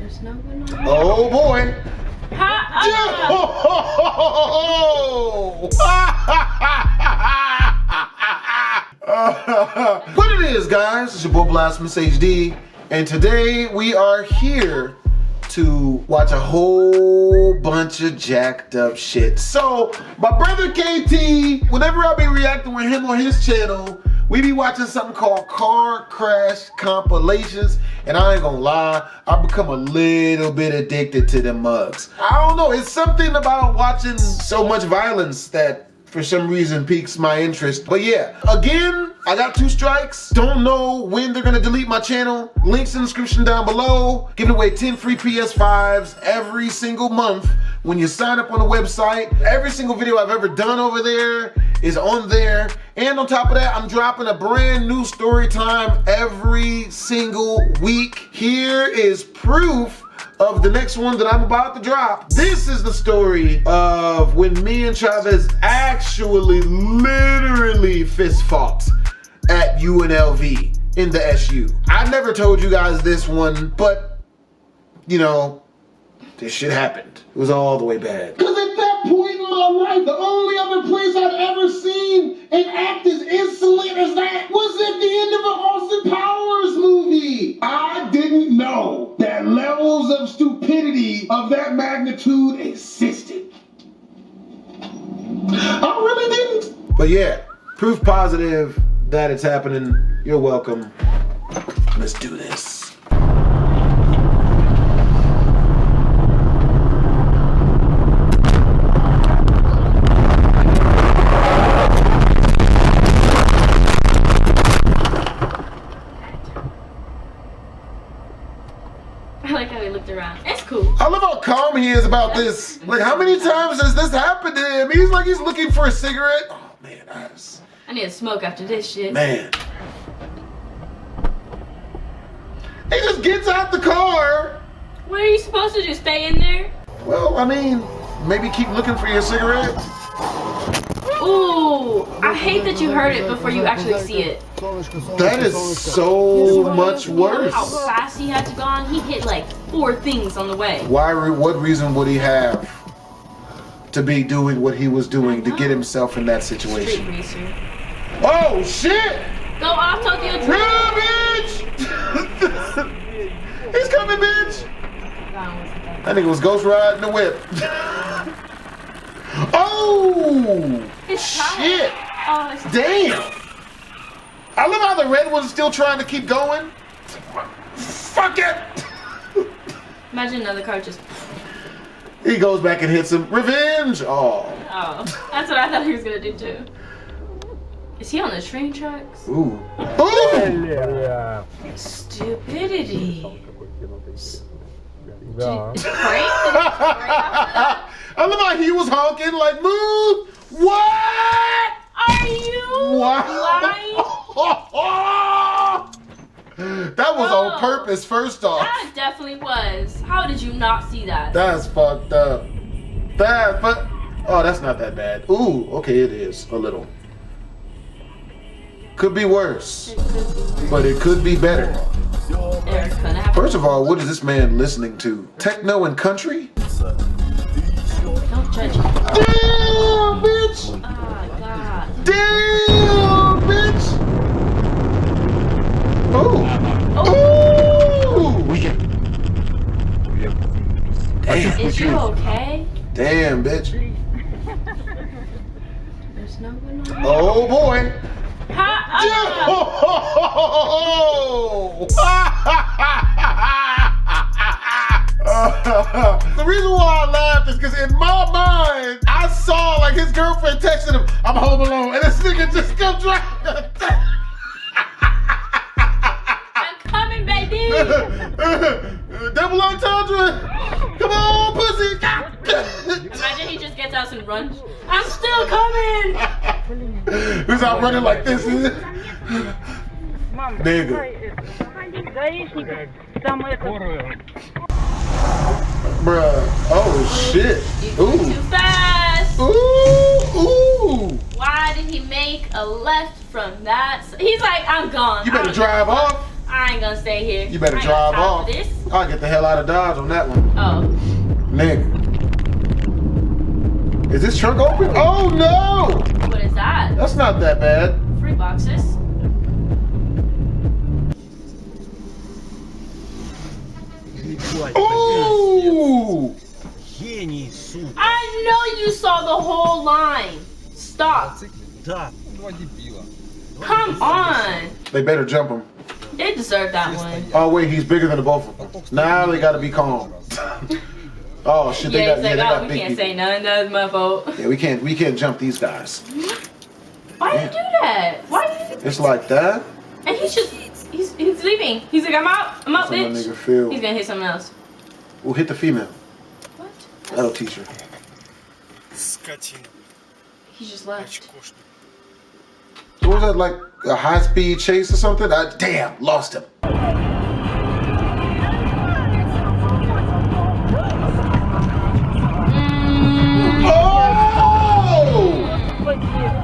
There's no one on. Oh boy. What it is, guys, it's your boy Blastphamoushd, and today we are here to watch a whole bunch of jacked up shit. So, my brother KT, whenever I be reacting with him on his channel, we be watching something called car crash compilations, and I ain't gonna lie, I've become a little bit addicted to them mugs. I don't know, it's something about watching so much violence that for some reason piques my interest. But yeah, again, I got 2 strikes. Don't know when they're gonna delete my channel. Links in the description down below. Giving away 10 free PS5s every single month when you sign up on the website. Every single video I've ever done over there is on there. And on top of that, I'm dropping a brand new story time every single week. Here is proof of the next one that I'm about to drop. This is the story of when me and Chavez actually literally fist fought at UNLV in the SU. I never told you guys this one, but you know, this shit happened. It was all the way bad. Cause at that point in my life, the only other place I'd ever seen an act as insolent as that was at the end of an Austin Powers movie. I didn't know that levels of stupidity of that magnitude existed. I really didn't. But yeah, proof positive that it's happening. You're welcome. Let's do this. I like how he looked around. It's cool. I love how calm he is about this. Like, how many times has this happened to him? He's like he's looking for a cigarette. Oh man, I need to smoke after this shit. Man. He just gets out the car. What are you supposed to do? Stay in there? Well, I mean, maybe keep looking for your cigarette. Ooh, I hate that you heard it before you actually see it. That is so much worse. How fast he had to go on? He hit like 4 things on the way. What reason would he have to be doing what he was doing to get himself in that situation? Street racer. Oh shit! Go off, Tokyo Drift! Run, bitch! He's coming, bitch! That nigga was ghost riding the whip. Oh! Shit! Oh, it's damn! I love how the red one's still trying to keep going. Fuck it! Imagine another car just... He goes back and hits him. Revenge! Oh. Oh, that's what I thought he was gonna do too. Is he on the train tracks? Ooh. Ooh! Stupidity. I love how he was honking like, move! What? Are you lying? That was on purpose, first off. That definitely was. How did you not see that? That's fucked up. Oh, that's not that bad. Ooh, okay, it is a little. Could be worse, but it could be better. First of all, what is this man listening to? Techno and country? Don't judge me. Damn, bitch! Oh, God. Damn, bitch! Ooh! Ooh! Damn. Is you okay? Damn, bitch. There's no one on. Oh boy. The reason why I laughed is because in my mind, I saw like his girlfriend texting him, I'm home alone, and this nigga just comes driving. I'm coming, baby. Double entendre. Come on, pussy. Imagine he just gets out and runs. I'm still coming. He's out running like this. Nigga. Bruh. Oh shit. You too fast. Ooh. Ooh. Why did he make a left from that? He's like, I'm gone. You better drive off. I ain't gonna stay here. You better drive off. This. I'll get the hell out of Dodge on that one. Oh. Nigga. Is this trunk open? Oh no! What is that? That's not that bad. Free boxes. Ooh! I know you saw the whole line. Stop. Come on. They better jump him. They deserve that one. Oh wait, he's bigger than the both of them. Now they gotta be calm. Oh shit, Yeah, they he's got we big can't people. say nothing. That's my fault. Yeah, we can't jump these guys. Why you do that? Why you? It's like that. And he's leaving. He's like, I'm out, That's how my bitch. nigga feel. He's gonna hit someone else. We'll hit the female. What? That'll teach her. He just left. What was that, like a high-speed chase or something? Damn, lost him.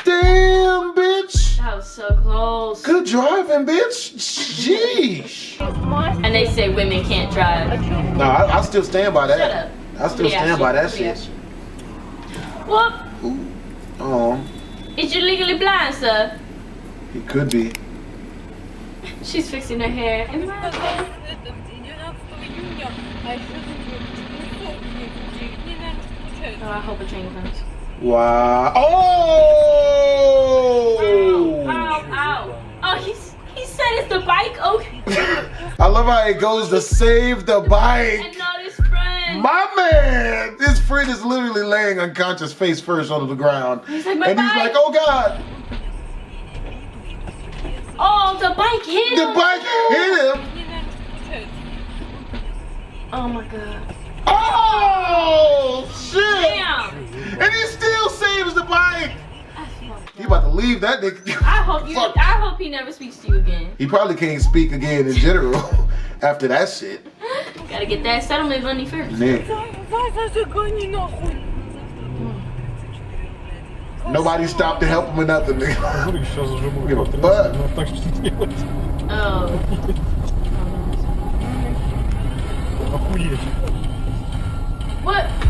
Damn, bitch! That was so close. Good driving, bitch. Sheesh. And they say women can't drive. No, I still stand by that. Shut up. I still stand by that shit. What? Ooh. Oh, Is you legally blind, sir? he could be. She's fixing her hair. Oh, I hope a train comes. Wow. Oh! Ow, ow. Oh, he said it's the bike? Okay. I love how it goes to save the bike. And not his friend. My man, this friend is literally laying unconscious face first onto the ground. He's like, my and he's bike. like, oh God. Oh, the bike hit him. The bike hit him. Oh my God. Oh, shit. Damn. And he still saves the bike. He about to leave that nigga. I hope he never speaks to you again. He probably can't speak again in general after that shit. Gotta get that settlement money first. Nigga. Nobody stopped to help him or nothing, nigga. Give a fuck. Oh.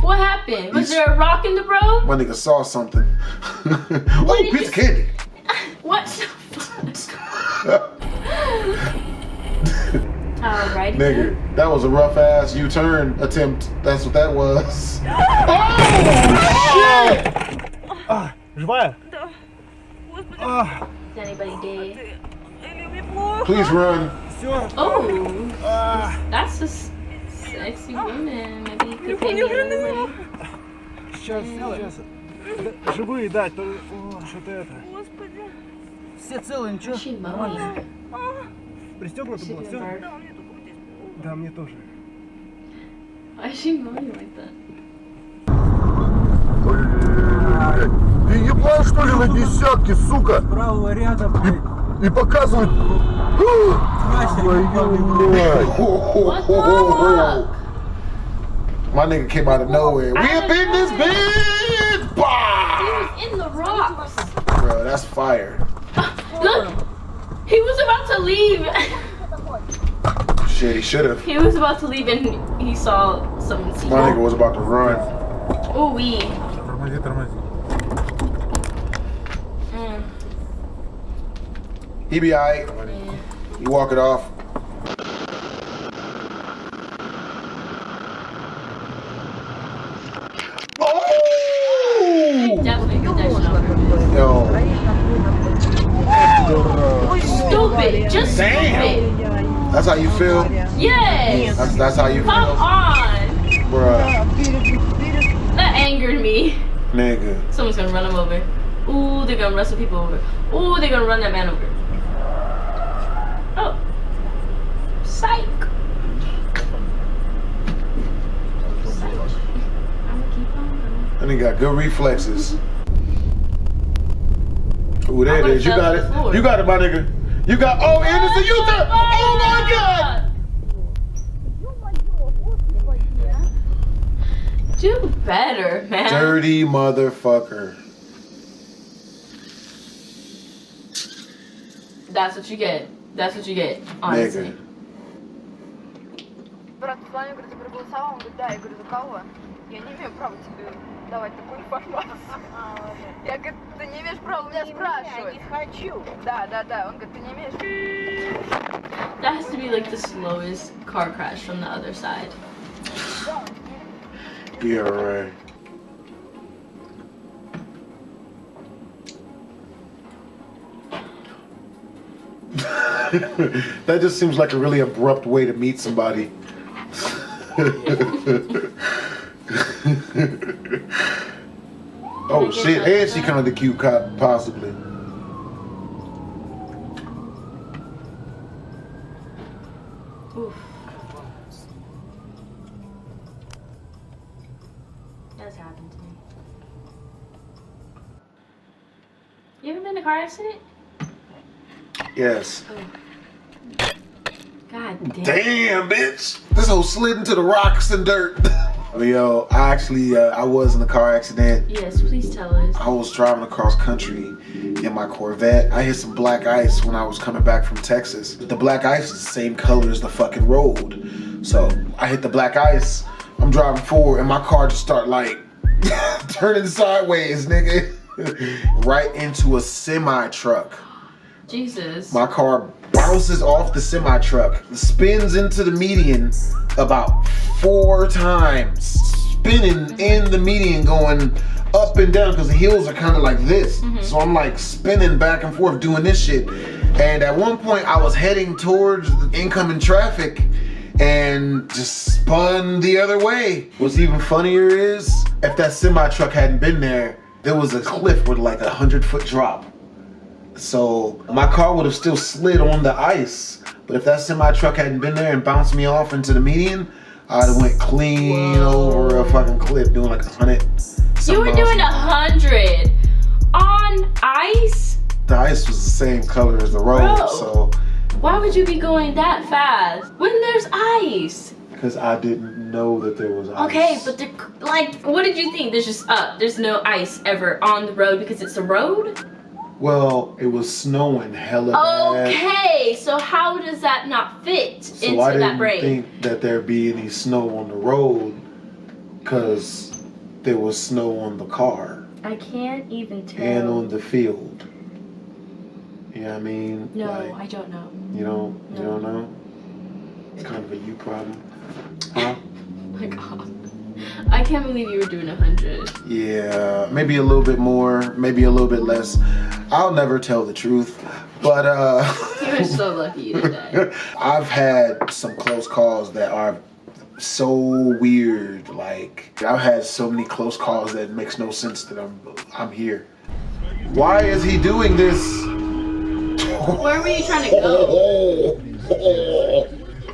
What happened? Was there a rock in the road? My nigga saw something. Oh, piece of candy. What the fuck? Alrighty. Nigga, that was a rough ass U-turn attempt. That's what that was. Oh, shit! Живая? Is anybody dead? Please run. Oh, that's a sexy woman. Maybe you could pay me a little money. Сейчас. Живые дать, то что-то это. Все целые, ничего? She moaning. Пристегнуто было, все? Да, мне тоже. Why is she moaning like that? Ты ебал, что ли, на десятке, сука? Правого ряда, блядь. И показывает. What the fuck? My nigga came out of nowhere. We up in this bitch! He Bah! was in the rocks. Bro, that's fire. Look, he was about to leave. Shit, he should have. He was about to leave and he saw someone see My nigga him. was about to run. Ooh wee. Тормози. He be alright. You walk it off. Oh! Definitely put that shit on. Yo. Stupid. Just Damn. stupid. That's how you feel? Yes. That's how you Come feel? on. Bruh. That angered me. Nigga. Someone's gonna run him over. Ooh, they're gonna run some people over. Ooh, they're gonna run that man over. Oh. Psych. And he got good reflexes. Ooh, there it is. You got it. You got it, my nigga. You got. Oh, and it's a U-turn. Oh my God. Do better, man. Dirty motherfucker. That's what you get. That's what you get, honestly. Nigga. Славик говорит, ты проголосовал? Он говорит, да. Я говорю, за кого? Я не имею права тебе давать такую информацию. Я говорю, ты не имеешь права меня спрашивать. Не хочу. Да. Он говорит, ты не имеешь. That has to be like the slowest car crash from the other side. Yeah, right. That just seems like a really abrupt way to meet somebody. Oh shit, and she kind of the cute cop, possibly. Oof. That's happened to me. You ever been in a car accident? Yes. Oh. God damn. Damn, bitch! This whole slid into the rocks and dirt. Yo, I was in a car accident. Yes, please tell us. I was driving across country in my Corvette. I hit some black ice when I was coming back from Texas. The black ice is the same color as the fucking road. So I hit the black ice. I'm driving forward and my car just start like turning sideways, nigga. Right into a semi truck. Jesus. My car bounces off the semi truck, spins into the median about 4 times, spinning in the median, going up and down because the hills are kind of like this. So I'm like spinning back and forth doing this shit. And at one point I was heading towards the incoming traffic and just spun the other way. What's even funnier is if that semi truck hadn't been there, there was a cliff with like a 100-foot drop. So my car would have still slid on the ice. But if that semi truck hadn't been there and bounced me off into the median, I'd have went clean over a fucking cliff doing like 100. You were doing 100 on ice? The ice was the same color as the road, Bro. so. Why would you be going that fast when there's ice? Because I didn't know that there was ice. Okay, but like, what did you think? There's no ice ever on the road because it's a road? Well, it was snowing hella bad. Okay, so how does that not fit So into I that brain? didn't think that there'd be any snow on the road because there was snow on the car I can't even tell. and on the field. You know what I mean? No, Like, I don't know. you don't know? It's kind of a you problem. Huh? Oh my God. I can't believe you were doing 100. Yeah, maybe a little bit more, maybe a little bit less. I'll never tell the truth, but You're so lucky you did that. I've had some close calls that are so weird. Like I've had so many close calls that it makes no sense that I'm here. Why is he doing this? Where were you trying to go?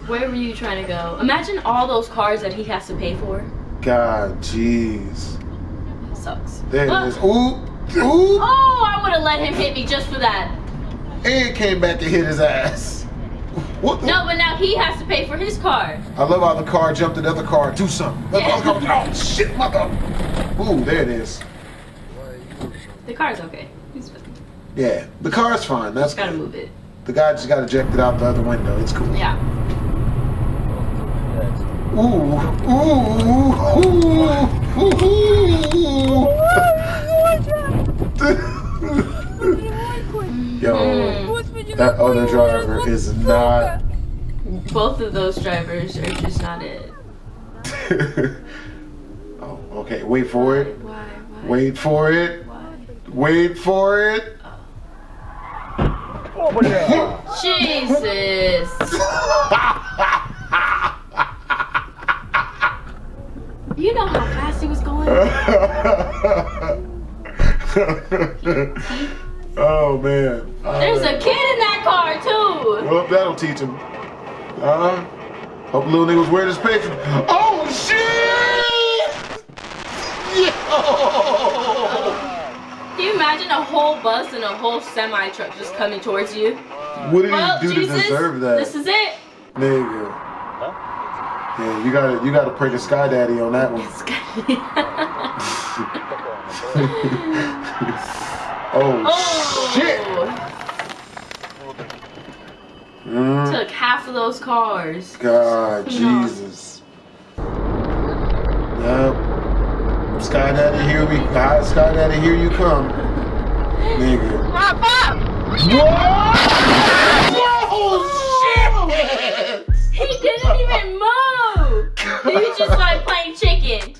Where were you trying to go? Imagine all those cars that he has to pay for. God, jeez. Sucks. There it is. Ooh. Oh, I would have let him hit me just for that. And came back and hit his ass. What the? No, but now he has to pay for his car. I love how the car jumped another car. Do something. Oh, shit, mother. Ooh, there it is. The car's okay. He's fine. Yeah, the car's fine. That's Just gotta good. move it. The guy just got ejected out the other window. It's cool. Yeah. Ooh. Yo, that other driver is not. Both of those drivers are just not it. Oh, okay. Wait for it. Why? Wait for it. Why? Wait for it. Jesus! You know how fast he was going? Oh man. There's a kid in that car too! Well, that'll teach him. Hope little nigga was wearing his picture. Oh shit! Yo! Can you imagine a whole bus and a whole semi truck just coming towards you? What did Well, he do Jesus, to deserve that? This is it. Nigga. Yeah, you gotta pray to Sky Daddy on that one. Oh, shit! Took half of those cars. God, No. Jesus. Sky Daddy, here we go. Sky Daddy, here you come. Nigga. Pop, pop! Whoa! Shit! He didn't even move! He was just like playing chicken.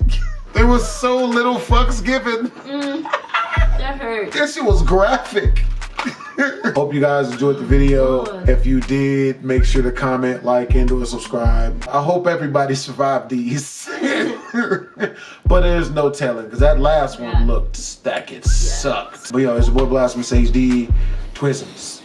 There was so little fucks given. That hurt. That shit was graphic. Hope you guys enjoyed the video. If you did, make sure to comment, like, and do a subscribe. I hope everybody survived these. But there's no telling, because that last one looked stacked. It sucked. But yo, it's your boy Blastphamoushd. Twisms.